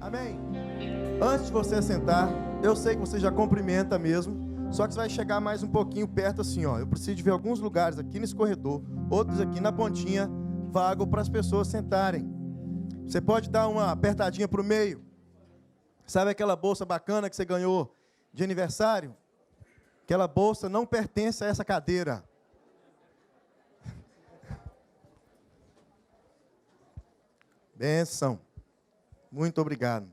Amém? Antes de você sentar, eu sei que você já cumprimenta mesmo, só que você vai chegar mais um pouquinho perto assim, ó. Eu preciso de ver alguns lugares aqui nesse corredor, outros aqui na pontinha, vago para as pessoas sentarem. Você pode dar uma apertadinha para o meio. Sabe aquela bolsa bacana que você ganhou de aniversário? Aquela bolsa não pertence a essa cadeira. Benção. Muito obrigado.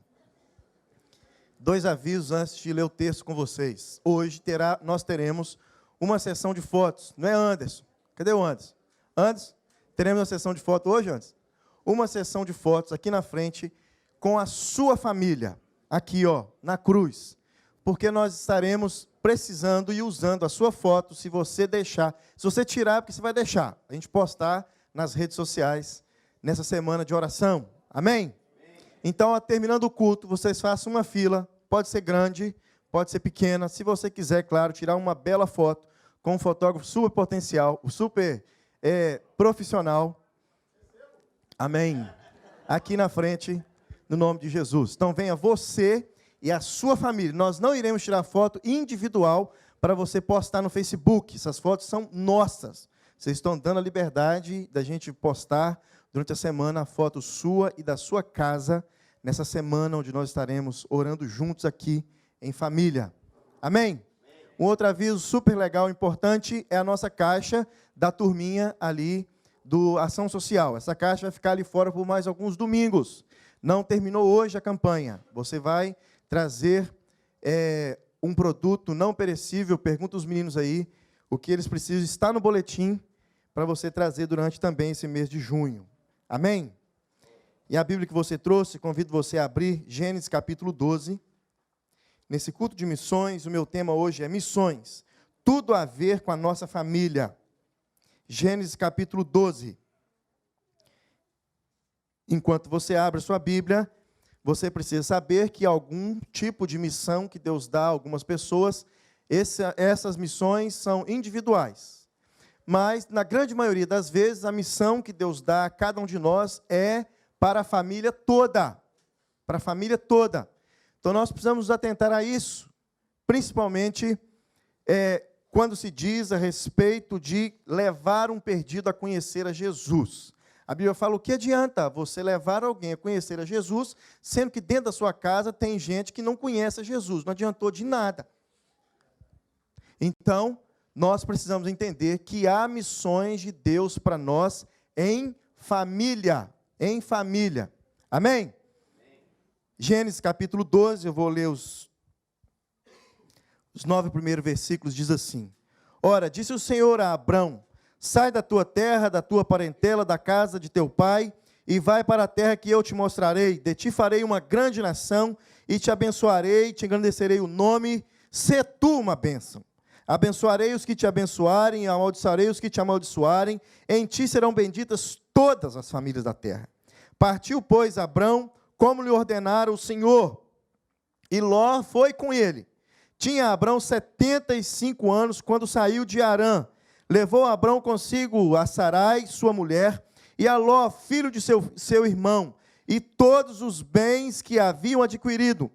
2 avisos antes de ler o texto com vocês. Hoje nós teremos uma sessão de fotos. Não é, Anderson? Cadê o Anderson? Anderson, teremos uma sessão de fotos hoje, Anderson? Uma sessão de fotos aqui na frente com a sua família. Aqui, ó, na cruz. Porque nós estaremos precisando e usando a sua foto, se você deixar. Se você tirar, porque você vai deixar. A gente postar nas redes sociais nessa semana de oração. Amém? Então, terminando o culto, vocês façam uma fila, pode ser grande, pode ser pequena, se você quiser, claro, tirar uma bela foto com um fotógrafo super potencial, super profissional. Amém? Aqui na frente, no nome de Jesus. Então, venha você e a sua família. Nós não iremos tirar foto individual para você postar no Facebook. Essas fotos são nossas. Vocês estão dando a liberdade da gente postar durante a semana a foto sua e da sua casa, nessa semana onde nós estaremos orando juntos aqui em família. Amém? Um outro aviso super legal, importante, é a nossa caixa da turminha ali do Ação Social. Essa caixa vai ficar ali fora por mais alguns domingos. Não terminou hoje a campanha. Você vai trazer um produto não perecível, pergunta os meninos aí, o que eles precisam está no boletim para você trazer durante também esse mês de junho. Amém? E a Bíblia que você trouxe, convido você a abrir Gênesis capítulo 12. Nesse culto de missões, o meu tema hoje é missões. Tudo a ver com a nossa família. Gênesis capítulo 12. Enquanto você abre a sua Bíblia, você precisa saber que algum tipo de missão que Deus dá a algumas pessoas, essas missões são individuais. Mas, na grande maioria das vezes, a missão que Deus dá a cada um de nós é para a família toda. Para a família toda. Então, nós precisamos nos atentar a isso, principalmente quando se diz a respeito de levar um perdido a conhecer a Jesus. A Bíblia fala, o que adianta você levar alguém a conhecer a Jesus, sendo que dentro da sua casa tem gente que não conhece a Jesus, não adiantou de nada. Então, nós precisamos entender que há missões de Deus para nós em família. Em família. Amém? Gênesis capítulo 12, eu vou ler os 9 primeiros versículos, diz assim. Ora, disse o Senhor a Abrão, sai da tua terra, da tua parentela, da casa de teu pai, e vai para a terra que eu te mostrarei. De ti farei uma grande nação, e te abençoarei, te engrandecerei o nome, sê tu uma bênção. Abençoarei os que te abençoarem, e amaldiçoarei os que te amaldiçoarem. Em ti serão benditas todas as famílias da terra. Partiu, pois, Abrão, como lhe ordenara o Senhor. E Ló foi com ele. Tinha Abrão 75 anos quando saiu de Harã. Levou Abrão consigo a Sarai, sua mulher, e a Ló, filho de seu irmão, e todos os bens que haviam adquirido,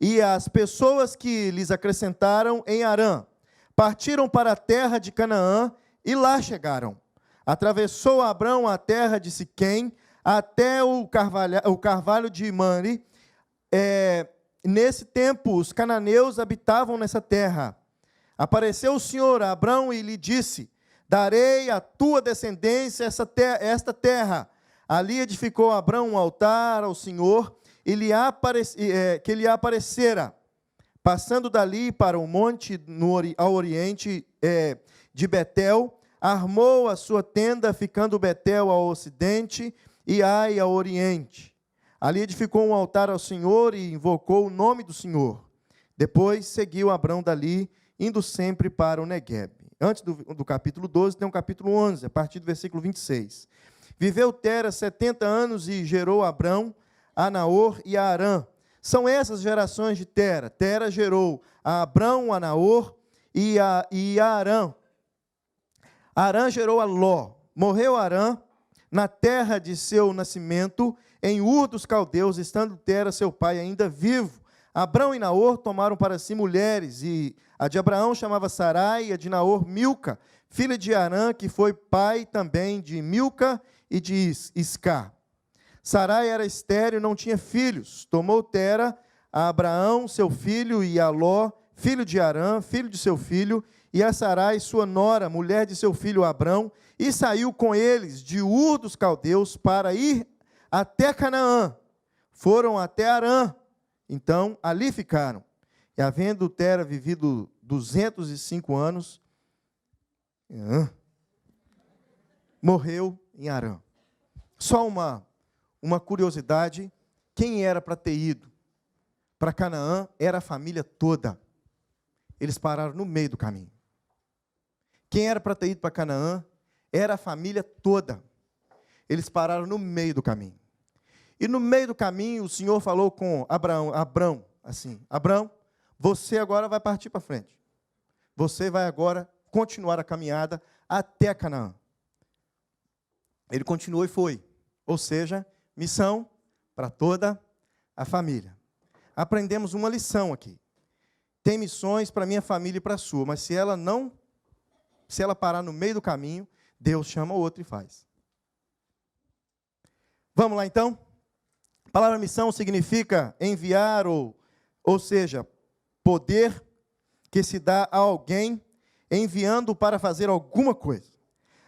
e as pessoas que lhes acrescentaram em Harã. Partiram para a terra de Canaã, e lá chegaram. Atravessou Abrão a terra de Siquém, até o carvalho de Mamre. Nesse tempo, os cananeus habitavam nessa terra. Apareceu o Senhor a Abrão e lhe disse, darei à tua descendência esta terra. Ali edificou Abrão um altar ao Senhor, que lhe aparecera. Passando dali para o monte ao oriente de Betel, armou a sua tenda, ficando Betel ao ocidente e Ai ao oriente. Ali edificou um altar ao Senhor e invocou o nome do Senhor. Depois seguiu Abrão dali, indo sempre para o Neguebe. Antes do capítulo 12, tem um capítulo 11, a partir do versículo 26. Viveu Tera 70 anos e gerou Abrão, a Naor e a Harã. São essas gerações de Tera. Tera gerou a Abrão, a Naor e a Harã. Harã gerou a Ló. Morreu Harã, na terra de seu nascimento, em Ur dos Caldeus, estando Tera, seu pai, ainda vivo. Abrão e Naor tomaram para si mulheres, e a de Abraão chamava Sarai, e a de Naor Milca, filha de Arã, que foi pai também de Milca e de Isca. Sarai era estéril e não tinha filhos. Tomou Tera a Abraão, seu filho, e a Ló, filho de Arã, filho de seu filho, e a Sarai, sua nora, mulher de seu filho Abrão, e saiu com eles de Ur dos Caldeus para ir até Canaã. Foram até Arã. Então, ali ficaram. E havendo Tera vivido 205 anos, morreu em Arã. Só uma curiosidade, quem era para ter ido para Canaã era a família toda. Eles pararam no meio do caminho. Quem era para ter ido para Canaã era a família toda. Eles pararam no meio do caminho. E no meio do caminho, o Senhor falou com Abrão, assim: Abrão, você agora vai partir para frente. Você vai agora continuar a caminhada até Canaã. Ele continuou e foi. Ou seja, missão para toda a família. Aprendemos uma lição aqui. Tem missões para a minha família e para a sua, mas se ela parar no meio do caminho, Deus chama o outro e faz. Vamos lá então? A palavra missão significa enviar, ou seja, poder que se dá a alguém enviando para fazer alguma coisa.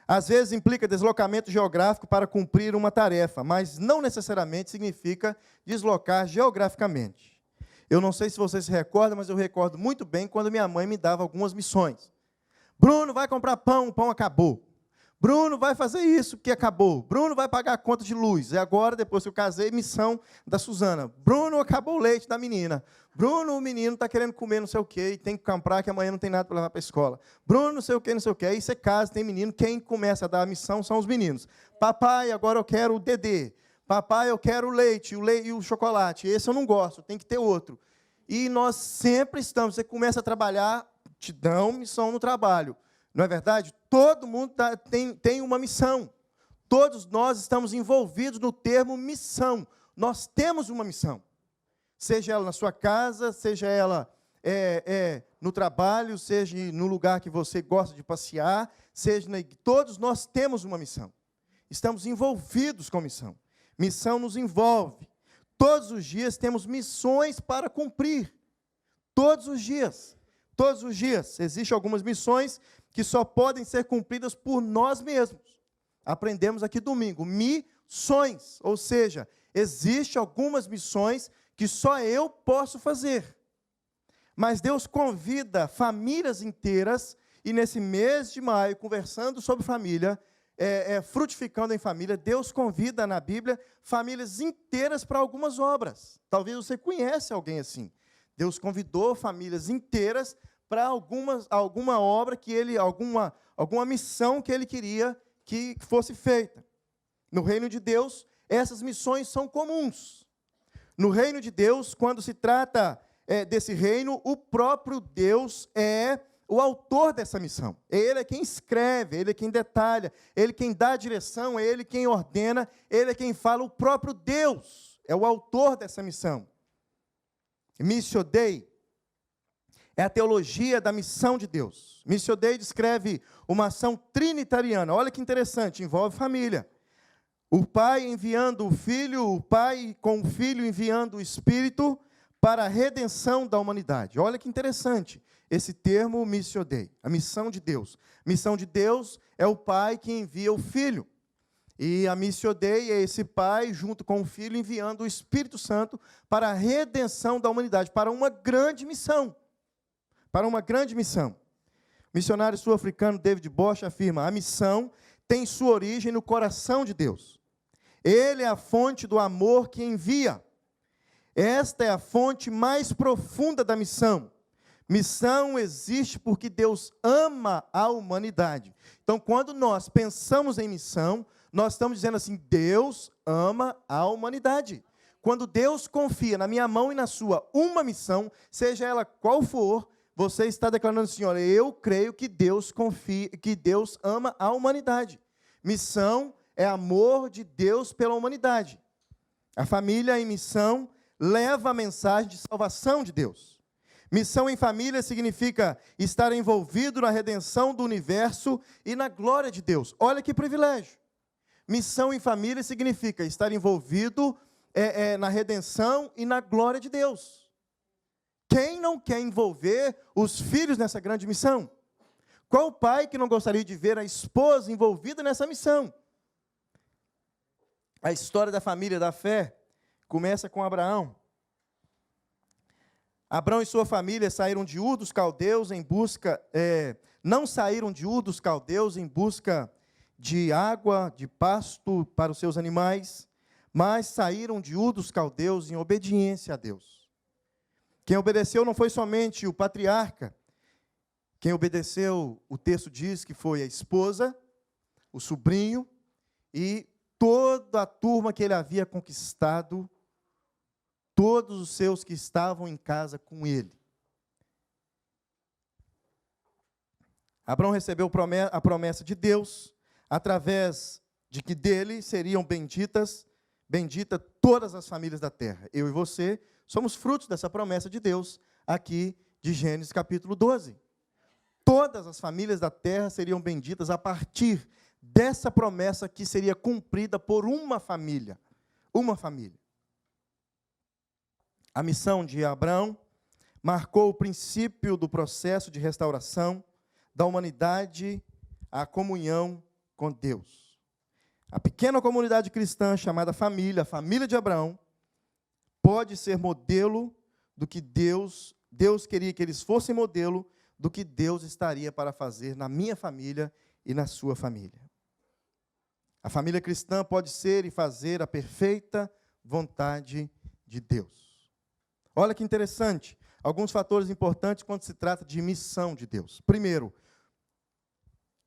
Às vezes implica deslocamento geográfico para cumprir uma tarefa, mas não necessariamente significa deslocar geograficamente. Eu não sei se você se recorda, mas eu recordo muito bem quando minha mãe me dava algumas missões. Bruno, vai comprar pão, o pão acabou. Bruno, vai fazer isso, que acabou. Bruno, vai pagar a conta de luz. E agora, depois que eu casei, missão da Suzana. Bruno, acabou o leite da menina. Bruno, o menino está querendo comer não sei o quê, e tem que comprar, que amanhã não tem nada para levar para a escola. Bruno, não sei o quê, não sei o quê. Aí você casa, tem menino, quem começa a dar a missão são os meninos. Papai, agora eu quero o Dedê. Papai, eu quero o leite e o chocolate. Esse eu não gosto, tem que ter outro. E nós sempre estamos, você começa a trabalhar, te dão missão no trabalho. Não é verdade? Todo mundo tem uma missão. Todos nós estamos envolvidos no termo missão. Nós temos uma missão. Seja ela na sua casa, seja ela no trabalho, seja no lugar que você gosta de passear, todos nós temos uma missão. Estamos envolvidos com missão. Missão nos envolve. Todos os dias temos missões para cumprir. Todos os dias. Todos os dias. Existem algumas missões que só podem ser cumpridas por nós mesmos. Aprendemos aqui domingo, missões, ou seja, existem algumas missões que só eu posso fazer. Mas Deus convida famílias inteiras, e nesse mês de maio, conversando sobre família, frutificando em família, Deus convida na Bíblia famílias inteiras para algumas obras. Talvez você conheça alguém assim. Deus convidou famílias inteiras para alguma obra alguma missão que ele queria que fosse feita. No reino de Deus, essas missões são comuns. No reino de Deus, quando se trata desse reino, o próprio Deus é o autor dessa missão. Ele é quem escreve, ele é quem detalha, ele é quem dá a direção, é ele quem ordena, ele é quem fala. O próprio Deus é o autor dessa missão. Missio Dei é a teologia da missão de Deus. Missio Dei descreve uma ação trinitariana. Olha que interessante, envolve família. O Pai enviando o Filho, o Pai com o Filho enviando o Espírito para a redenção da humanidade. Olha que interessante esse termo Missio Dei, a missão de Deus. Missão de Deus é o Pai que envia o Filho. E a Missio Dei é esse Pai, junto com o Filho, enviando o Espírito Santo para a redenção da humanidade, para uma grande missão. Para uma grande missão. O missionário sul-africano David Bosch afirma: a missão tem sua origem no coração de Deus. Ele é a fonte do amor que envia. Esta é a fonte mais profunda da missão. Missão existe porque Deus ama a humanidade. Então, quando nós pensamos em missão, nós estamos dizendo assim: Deus ama a humanidade. Quando Deus confia na minha mão e na sua uma missão, seja ela qual for, você está declarando assim: olha, eu creio que Deus confia, que Deus ama a humanidade. Missão é amor de Deus pela humanidade. A família em missão leva a mensagem de salvação de Deus. Missão em família significa estar envolvido na redenção do universo e na glória de Deus. Olha que privilégio. Missão em família significa estar envolvido na redenção e na glória de Deus. Quem não quer envolver os filhos nessa grande missão? Qual pai que não gostaria de ver a esposa envolvida nessa missão? A história da família da fé começa com Abraão. Abraão e sua família saíram de Ur dos Caldeus em busca, não saíram de Ur dos Caldeus em busca de água, de pasto para os seus animais, mas saíram de Ur dos Caldeus em obediência a Deus. Quem obedeceu não foi somente o patriarca, quem obedeceu, o texto diz que foi a esposa, o sobrinho e toda a turma que ele havia conquistado, todos os seus que estavam em casa com ele. Abraão recebeu a promessa de Deus, através de que dele seriam benditas todas as famílias da terra. Eu e você somos frutos dessa promessa de Deus, aqui de Gênesis capítulo 12. Todas as famílias da terra seriam benditas a partir dessa promessa que seria cumprida por uma família. Uma família. A missão de Abraão marcou o princípio do processo de restauração da humanidade à comunhão com Deus. A pequena comunidade cristã chamada família, a família de Abraão, pode ser modelo do que Deus queria que eles fossem modelo do que Deus estaria para fazer na minha família e na sua família. A família cristã pode ser e fazer a perfeita vontade de Deus. Olha que interessante, alguns fatores importantes quando se trata de missão de Deus. Primeiro,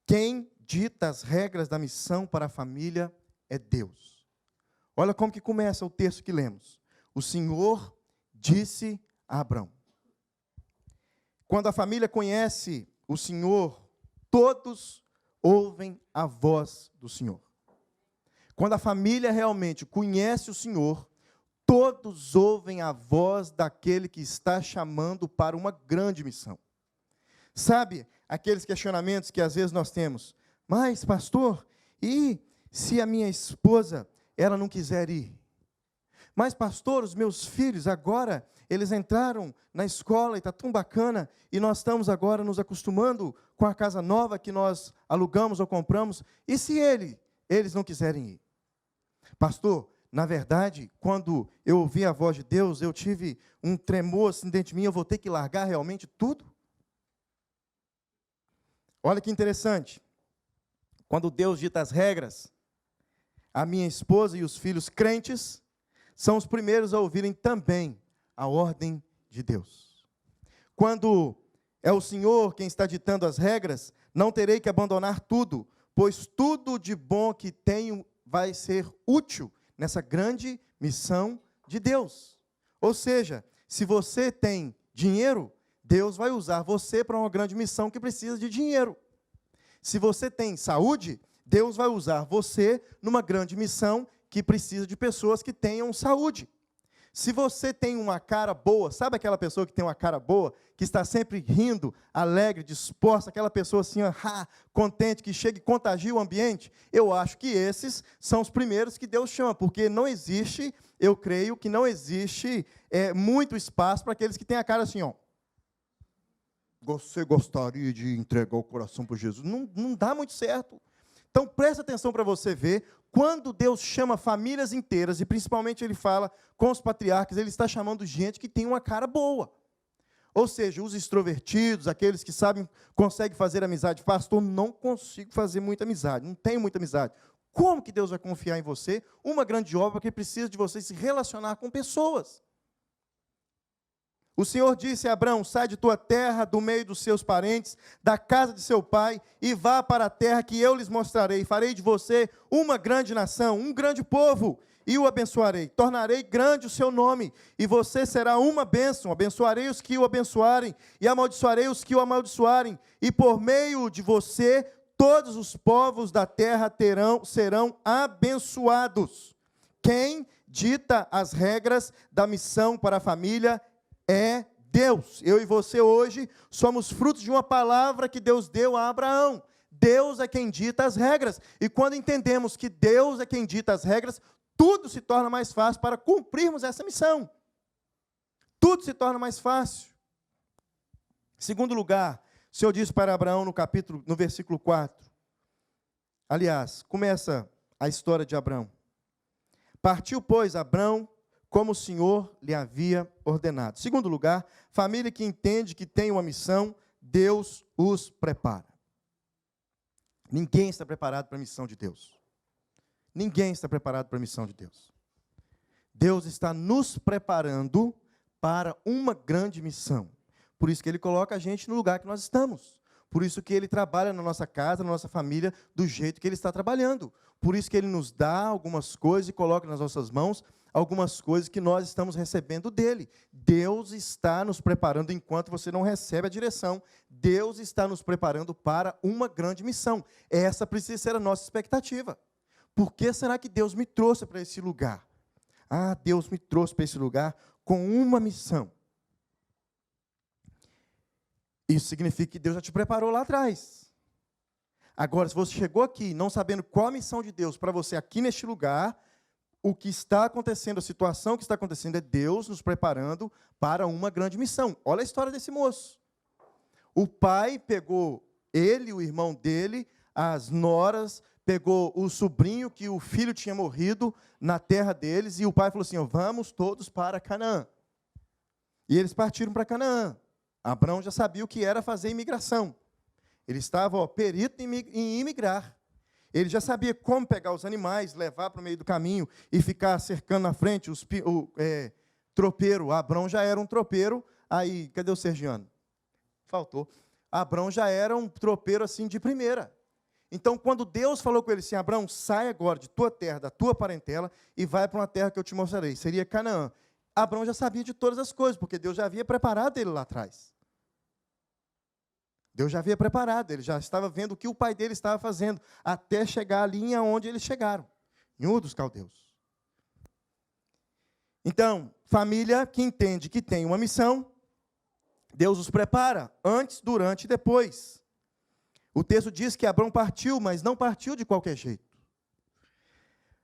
quem dita as regras da missão para a família é Deus. Olha como que começa o texto que lemos. O Senhor disse a Abraão. Quando a família conhece o Senhor, todos ouvem a voz do Senhor. Quando a família realmente conhece o Senhor, todos ouvem a voz daquele que está chamando para uma grande missão. Sabe, aqueles questionamentos que às vezes nós temos, mas pastor, e se a minha esposa, ela não quiser ir? Mas pastor, os meus filhos agora, eles entraram na escola e está tão bacana, e nós estamos agora nos acostumando com a casa nova que nós alugamos ou compramos, e se eles não quiserem ir? Pastor, na verdade, quando eu ouvi a voz de Deus, eu tive um tremor assim dentro de mim, eu vou ter que largar realmente tudo? Olha que interessante, quando Deus dita as regras, a minha esposa e os filhos crentes são os primeiros a ouvirem também a ordem de Deus. Quando é o Senhor quem está ditando as regras, não terei que abandonar tudo, pois tudo de bom que tenho vai ser útil nessa grande missão de Deus. Ou seja, se você tem dinheiro, Deus vai usar você para uma grande missão que precisa de dinheiro. Se você tem saúde, Deus vai usar você numa grande missão que precisa de pessoas que tenham saúde. Se você tem uma cara boa, sabe aquela pessoa que tem uma cara boa, que está sempre rindo, alegre, disposta, aquela pessoa assim, contente, que chega e contagia o ambiente? Eu acho que esses são os primeiros que Deus chama, porque não existe, eu creio que não existe muito espaço para aqueles que têm a cara assim, ó. Você gostaria de entregar o coração para Jesus? Não dá muito certo. Então, presta atenção para você ver, quando Deus chama famílias inteiras, e principalmente Ele fala com os patriarcas, Ele está chamando gente que tem uma cara boa. Ou seja, os extrovertidos, aqueles que sabem, conseguem fazer amizade. Pastor, não consigo fazer muita amizade, não tenho muita amizade. Como que Deus vai confiar em você uma grande obra que precisa de você se relacionar com pessoas? O Senhor disse a Abraão, sai de tua terra, do meio dos seus parentes, da casa de seu pai, e vá para a terra que eu lhes mostrarei. Farei de você uma grande nação, um grande povo, e o abençoarei. Tornarei grande o seu nome, e você será uma bênção. Abençoarei os que o abençoarem, e amaldiçoarei os que o amaldiçoarem. E por meio de você, todos os povos da terra serão abençoados. Quem dita as regras da missão para a família é Deus. Eu e você hoje somos frutos de uma palavra que Deus deu a Abraão. Deus é quem dita as regras. E quando entendemos que Deus é quem dita as regras, tudo se torna mais fácil para cumprirmos essa missão. Tudo se torna mais fácil. Segundo lugar, o Senhor diz para Abraão no versículo 4. Aliás, começa a história de Abraão. Partiu, pois, Abraão, como o Senhor lhe havia ordenado. Segundo lugar, família que entende que tem uma missão, Deus os prepara. Ninguém está preparado para a missão de Deus. Ninguém está preparado para a missão de Deus. Deus está nos preparando para uma grande missão. Por isso que Ele coloca a gente no lugar que nós estamos. Por isso que Ele trabalha na nossa casa, na nossa família, do jeito que Ele está trabalhando. Por isso que Ele nos dá algumas coisas e coloca nas nossas mãos algumas coisas que nós estamos recebendo dEle. Deus está nos preparando enquanto você não recebe a direção. Deus está nos preparando para uma grande missão. Essa precisa ser a nossa expectativa. Por que será que Deus me trouxe para esse lugar? Ah, Deus me trouxe para esse lugar com uma missão. Isso significa que Deus já te preparou lá atrás. Agora, se você chegou aqui não sabendo qual a missão de Deus para você aqui neste lugar, o que está acontecendo, a situação que está acontecendo é Deus nos preparando para uma grande missão. Olha a história desse moço. O pai pegou ele, o irmão dele, as noras, pegou o sobrinho que o filho tinha morrido na terra deles, e o pai falou assim, vamos todos para Canaã. E eles partiram para Canaã. Abraão já sabia o que era fazer imigração. Ele estava perito em imigrar. Ele já sabia como pegar os animais, levar para o meio do caminho e ficar cercando na frente o tropeiro. Abraão já era um tropeiro. Aí, cadê o Sergiano? Faltou. Abraão já era um tropeiro assim de primeira. Então, quando Deus falou com ele assim, Abraão, sai agora de tua terra, da tua parentela, e vai para uma terra que eu te mostrarei. Seria Canaã. Abraão já sabia de todas as coisas, porque Deus já havia preparado ele lá atrás. Deus já havia preparado, ele já estava vendo o que o pai dele estava fazendo, até chegar ali onde eles chegaram, em Ur dos Caldeus. Então, família que entende que tem uma missão, Deus os prepara, antes, durante e depois. O texto diz que Abraão partiu, mas não partiu de qualquer jeito.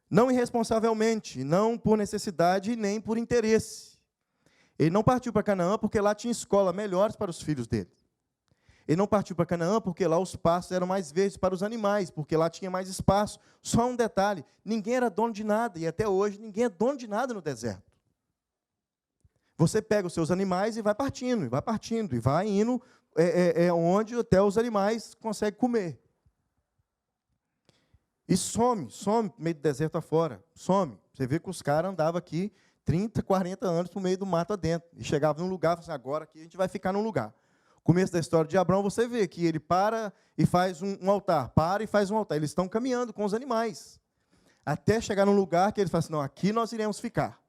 Não irresponsavelmente, não por necessidade, nem por interesse. Ele não partiu para Canaã porque lá tinha escola melhores para os filhos dele. Ele não partiu para Canaã porque lá os pastos eram mais verdes para os animais, porque lá tinha mais espaço. Só um detalhe, ninguém era dono de nada, e até hoje ninguém é dono de nada no deserto. Você pega os seus animais e vai partindo, e vai indo onde até os animais conseguem comer. E some no meio do deserto afora, some. Você vê que os caras andavam aqui 30, 40 anos no meio do mato adentro, e chegavam num lugar e falavam assim, agora aqui a gente vai ficar num lugar. Começo da história de Abraão, você vê que ele para e faz um altar, Eles estão caminhando com os animais, até chegar num lugar que ele fala assim, não, aqui nós iremos ficar.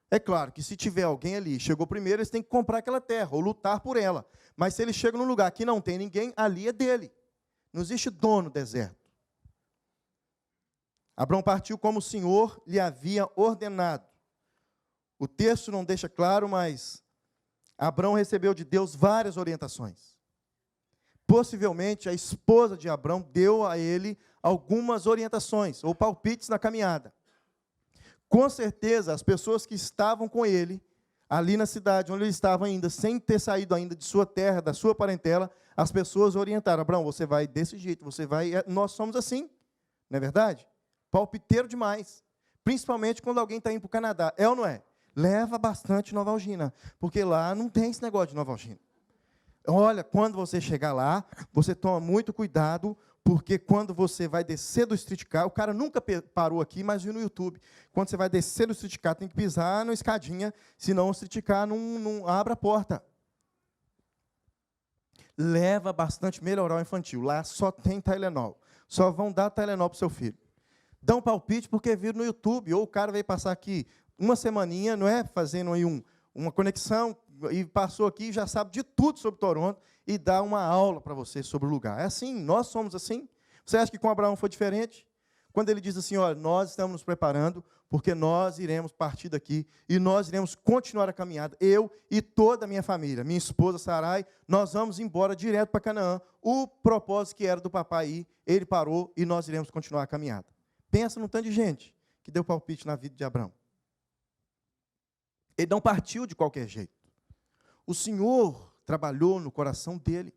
É claro que se tiver alguém ali, chegou primeiro, eles têm que comprar aquela terra, ou lutar por ela. Mas se ele chega num lugar que não tem ninguém, ali é dele. Não existe dono no deserto. Abraão partiu como o Senhor lhe havia ordenado. O texto não deixa claro, mas Abraão recebeu de Deus várias orientações. Possivelmente, a esposa de Abraão deu a ele algumas orientações, ou palpites na caminhada. Com certeza, as pessoas que estavam com ele, ali na cidade, onde ele estava ainda, sem ter saído ainda de sua terra, da sua parentela, as pessoas orientaram, Abraão, você vai desse jeito, nós somos assim, não é verdade? Palpiteiro demais, principalmente quando alguém está indo para o Canadá, é ou não é? Leva bastante Novalgina, porque lá não tem esse negócio de Novalgina. Olha, quando você chegar lá, você toma muito cuidado, porque quando você vai descer do streetcar, o cara nunca parou aqui, mas viu no YouTube. Quando você vai descer do streetcar, tem que pisar na escadinha, senão o streetcar não abre a porta. Leva bastante melhoral infantil. Lá só tem Tylenol. Só vão dar Tylenol para o seu filho. Dão palpite porque viram no YouTube, ou o cara veio passar aqui uma semaninha, não é? Fazendo aí uma conexão, e passou aqui, já sabe de tudo sobre Toronto e dá uma aula para você sobre o lugar. É assim, nós somos assim. Você acha que com Abraão foi diferente? Quando ele diz assim, olha, nós estamos nos preparando porque nós iremos partir daqui e nós iremos continuar a caminhada, eu e toda a minha família, minha esposa Sarai, nós vamos embora direto para Canaã. O propósito que era do papai ir, ele parou e nós iremos continuar a caminhada. Pensa num tanto de gente que deu palpite na vida de Abraão. Ele não partiu de qualquer jeito. O Senhor trabalhou no coração dele.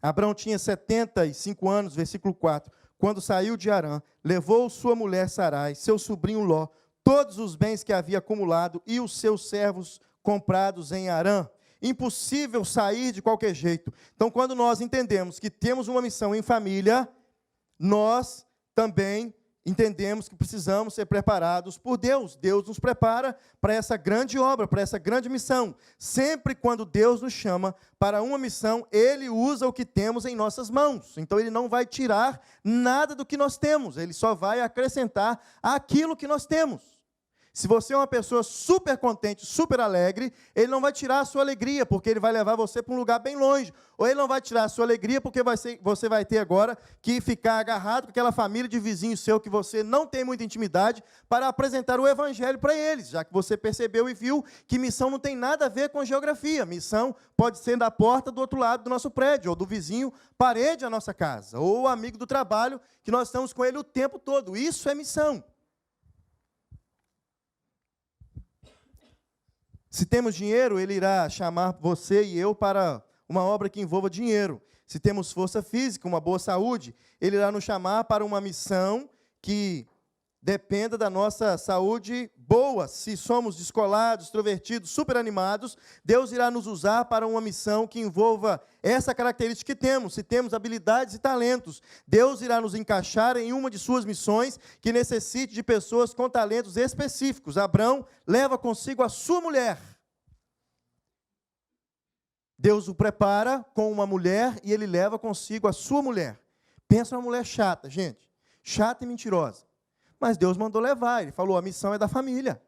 Abraão tinha 75 anos, versículo 4. Quando saiu de Harã, levou sua mulher Sarai, seu sobrinho Ló, todos os bens que havia acumulado e os seus servos comprados em Harã. Impossível sair de qualquer jeito. Então, quando nós entendemos que temos uma missão em família, nós também entendemos que precisamos ser preparados por Deus. Deus nos prepara para essa grande obra, para essa grande missão. Sempre quando Deus nos chama para uma missão, Ele usa o que temos em nossas mãos. Então, Ele não vai tirar nada do que nós temos. Ele só vai acrescentar aquilo que nós temos. Se você é uma pessoa super contente, super alegre, Ele não vai tirar a sua alegria, porque Ele vai levar você para um lugar bem longe. Ou Ele não vai tirar a sua alegria, porque você vai ter agora que ficar agarrado com aquela família de vizinho seu que você não tem muita intimidade para apresentar o Evangelho para eles, já que você percebeu e viu que missão não tem nada a ver com geografia. Missão pode ser da porta do outro lado do nosso prédio, ou do vizinho parede da nossa casa, ou o amigo do trabalho, que nós estamos com ele o tempo todo. Isso é missão. Se temos dinheiro, Ele irá chamar você e eu para uma obra que envolva dinheiro. Se temos força física, uma boa saúde, Ele irá nos chamar para uma missão que dependa da nossa saúde boa. Se somos descolados, extrovertidos, super animados, Deus irá nos usar para uma missão que envolva essa característica que temos. Se temos habilidades e talentos, Deus irá nos encaixar em uma de suas missões que necessite de pessoas com talentos específicos. Abraão leva consigo a sua mulher. Deus o prepara com uma mulher e ele leva consigo a sua mulher. Pensa numa mulher chata, gente. Chata e mentirosa. Mas Deus mandou levar. Ele falou, a missão é da família.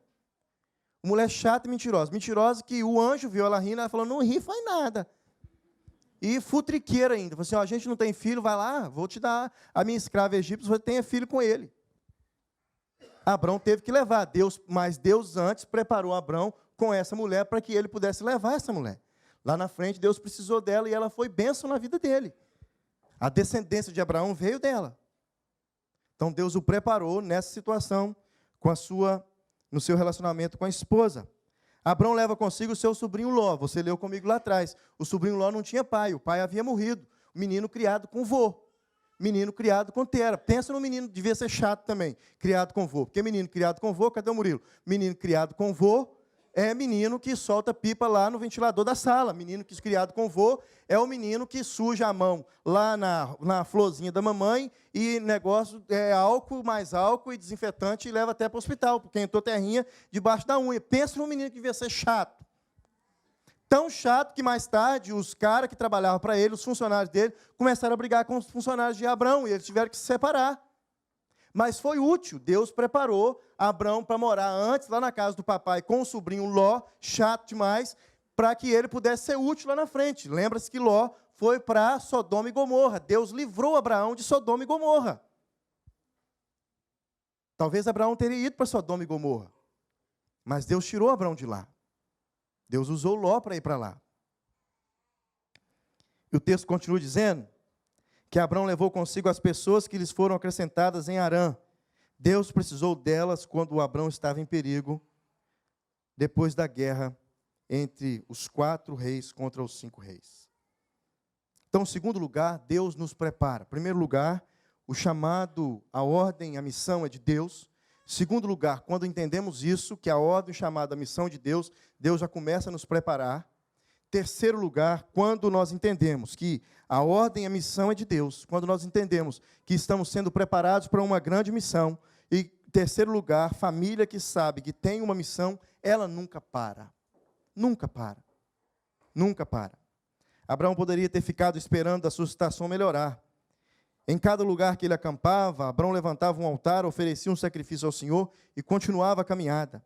Mulher chata e mentirosa. Mentirosa que o anjo viu ela rindo, ela falou, não ri, faz nada. E futriqueira ainda. Falou assim, ó, a gente não tem filho, vai lá, vou te dar a minha escrava egípcia, você tenha filho com ele. Abraão teve que levar. Mas Deus antes preparou Abraão com essa mulher para que ele pudesse levar essa mulher. Lá na frente, Deus precisou dela e ela foi bênção na vida dele. A descendência de Abraão veio dela. Então, Deus o preparou nessa situação no seu relacionamento com a esposa. Abraão leva consigo o seu sobrinho Ló. Você leu comigo lá atrás. O sobrinho Ló não tinha pai. O pai havia morrido. O menino criado com vô. Menino criado com Tera. Pensa no menino, devia ser chato também, criado com vô. Porque menino criado com vô, cadê o Murilo? Menino criado com vô é menino que solta pipa lá no ventilador da sala. Menino que criado com vô é o menino que suja a mão lá na florzinha da mamãe e negócio é álcool, mais álcool e desinfetante e leva até para o hospital, porque entrou terrinha debaixo da unha. Pensa num menino que devia ser chato. Tão chato que mais tarde os caras que trabalhavam para ele, os funcionários dele, começaram a brigar com os funcionários de Abraão e eles tiveram que se separar. Mas foi útil, Deus preparou Abraão para morar antes, lá na casa do papai, com o sobrinho Ló, chato demais, para que ele pudesse ser útil lá na frente. Lembra-se que Ló foi para Sodoma e Gomorra. Deus livrou Abraão de Sodoma e Gomorra. Talvez Abraão teria ido para Sodoma e Gomorra, mas Deus tirou Abraão de lá. Deus usou Ló para ir para lá. E o texto continua dizendo que Abraão levou consigo as pessoas que lhes foram acrescentadas em Harã. Deus precisou delas quando Abraão estava em perigo, depois da guerra entre os 4 reis contra os 5 reis. Então, em segundo lugar, Deus nos prepara. Em primeiro lugar, o chamado, a ordem, a missão é de Deus. Em segundo lugar, quando entendemos isso, que a ordem, o chamado, a missão de Deus, Deus já começa a nos preparar. Terceiro lugar, quando nós entendemos que a ordem e a missão é de Deus, quando nós entendemos que estamos sendo preparados para uma grande missão, e terceiro lugar, família que sabe que tem uma missão, ela nunca para. Nunca para. Nunca para. Abraão poderia ter ficado esperando a sua situação melhorar. Em cada lugar que ele acampava, Abraão levantava um altar, oferecia um sacrifício ao Senhor e continuava a caminhada.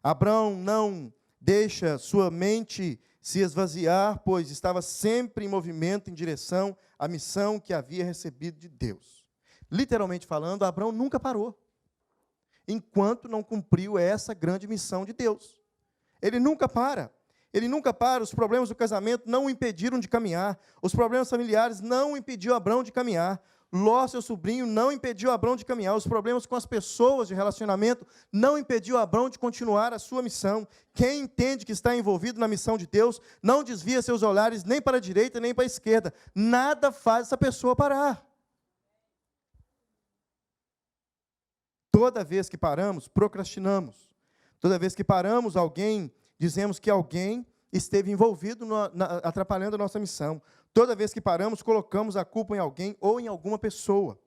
Abrão não deixa sua mente se esvaziar, pois estava sempre em movimento em direção à missão que havia recebido de Deus. Literalmente falando, Abrão nunca parou, enquanto não cumpriu essa grande missão de Deus. Ele nunca para. Ele nunca para. Os problemas do casamento não o impediram de caminhar. Os problemas familiares não o impediu Abrão de caminhar. Ló, seu sobrinho, não impediu Abrão de caminhar. Os problemas com as pessoas de relacionamento não impediu Abrão de continuar a sua missão. Quem entende que está envolvido na missão de Deus, não desvia seus olhares nem para a direita, nem para a esquerda. Nada faz essa pessoa parar. Toda vez que paramos, procrastinamos. Toda vez que paramos, dizemos que alguém esteve envolvido, atrapalhando a nossa missão. Toda vez que paramos, colocamos a culpa em alguém ou em alguma pessoa.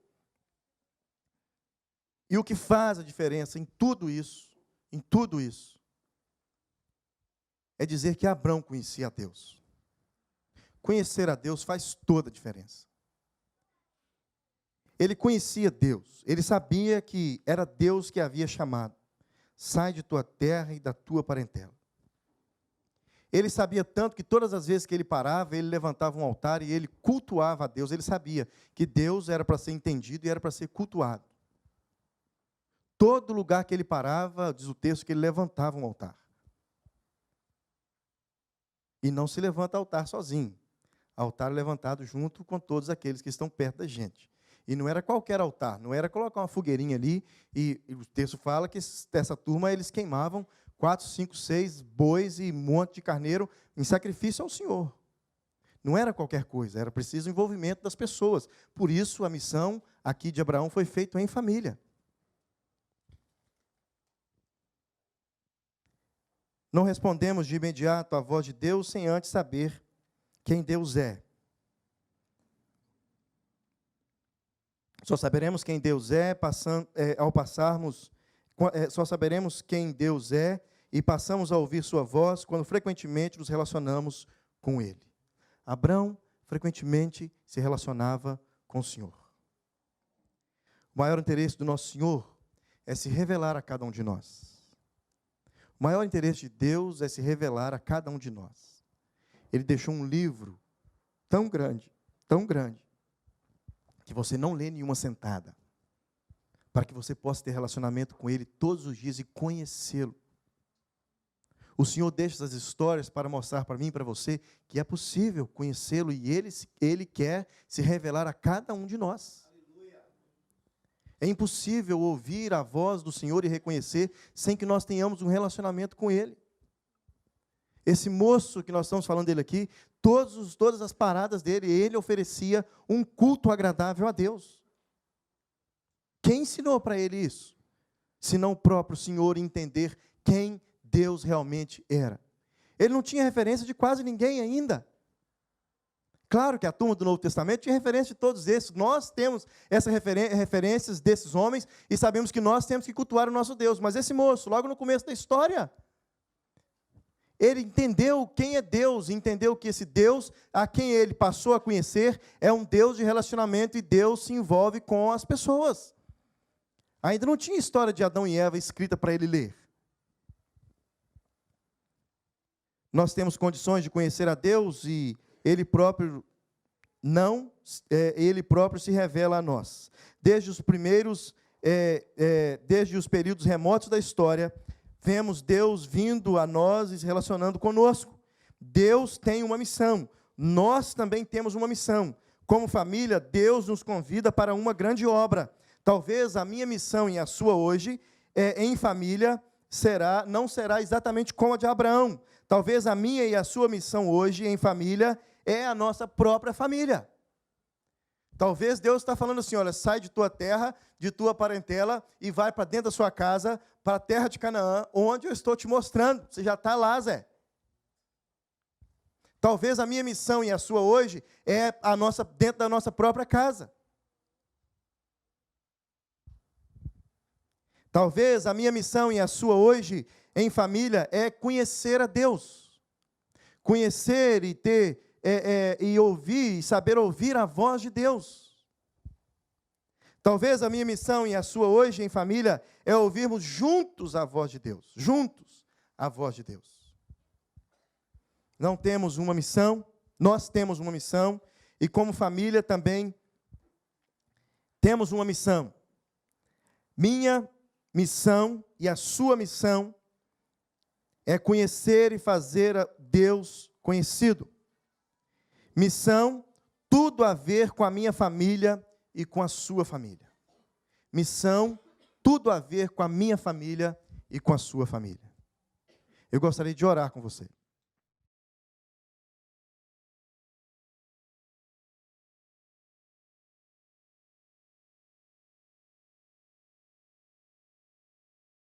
E o que faz a diferença em tudo isso, é dizer que Abrão conhecia a Deus. Conhecer a Deus faz toda a diferença. Ele conhecia Deus, ele sabia que era Deus que havia chamado. Sai de tua terra e da tua parentela. Ele sabia tanto que todas as vezes que ele parava, ele levantava um altar e ele cultuava a Deus. Ele sabia que Deus era para ser entendido e era para ser cultuado. Todo lugar que ele parava, diz o texto, que ele levantava um altar. E não se levanta altar sozinho. Altar levantado junto com todos aqueles que estão perto da gente. E não era qualquer altar, não era colocar uma fogueirinha ali, e o texto fala que essa turma, eles queimavam 4, 5, 6 bois e um monte de carneiro em sacrifício ao Senhor. Não era qualquer coisa, era preciso o envolvimento das pessoas. Por isso, a missão aqui de Abraão foi feita em família. Não respondemos de imediato à voz de Deus sem antes saber quem Deus é. Só saberemos quem Deus é ao passarmos. Só saberemos quem Deus é e passamos a ouvir sua voz quando frequentemente nos relacionamos com Ele. Abrão frequentemente se relacionava com o Senhor. O maior interesse do nosso Senhor é se revelar a cada um de nós. O maior interesse de Deus é se revelar a cada um de nós. Ele deixou um livro tão grande, que você não lê nenhuma sentada, para que você possa ter relacionamento com Ele todos os dias e conhecê-lo. O Senhor deixa essas histórias para mostrar para mim e para você que é possível conhecê-lo e Ele quer se revelar a cada um de nós. Aleluia. É impossível ouvir a voz do Senhor e reconhecer sem que nós tenhamos um relacionamento com Ele. Esse moço que nós estamos falando dele aqui, todas as paradas dele, ele oferecia um culto agradável a Deus. Quem ensinou para ele isso? Senão o próprio Senhor entender quem Deus realmente era. Ele não tinha referência de quase ninguém ainda. Claro que a turma do Novo Testamento tinha referência de todos esses. Nós temos essas referências desses homens e sabemos que nós temos que cultuar o nosso Deus. Mas esse moço, logo no começo da história, ele entendeu quem é Deus, entendeu que esse Deus a quem ele passou a conhecer é um Deus de relacionamento e Deus se envolve com as pessoas. Ainda não tinha história de Adão e Eva escrita para ele ler. Nós temos condições de conhecer a Deus e Ele próprio Ele próprio se revela a nós. Desde os períodos remotos da história, vemos Deus vindo a nós e se relacionando conosco. Deus tem uma missão. Nós também temos uma missão. Como família, Deus nos convida para uma grande obra. Talvez a minha missão e a sua hoje, em família, não será exatamente como a de Abraão. Talvez a minha e a sua missão hoje, em família, é a nossa própria família. Talvez Deus está falando assim, olha, sai de tua terra, de tua parentela, e vai para dentro da sua casa, para a terra de Canaã, onde eu estou te mostrando. Você já está lá, Zé. Talvez a minha missão e a sua hoje é dentro da nossa própria casa. Talvez a minha missão e a sua hoje, em família, é conhecer a Deus. Conhecer e e ouvir, e saber ouvir a voz de Deus. Talvez a minha missão e a sua hoje, em família, é ouvirmos juntos a voz de Deus. Juntos. a voz de Deus. Não temos uma missão, nós temos uma missão, e como família também temos uma missão. Minha missão e a sua missão é conhecer e fazer a Deus conhecido. Missão, tudo a ver com a minha família e com a sua família. Missão, tudo a ver com a minha família e com a sua família. Eu gostaria de orar com você.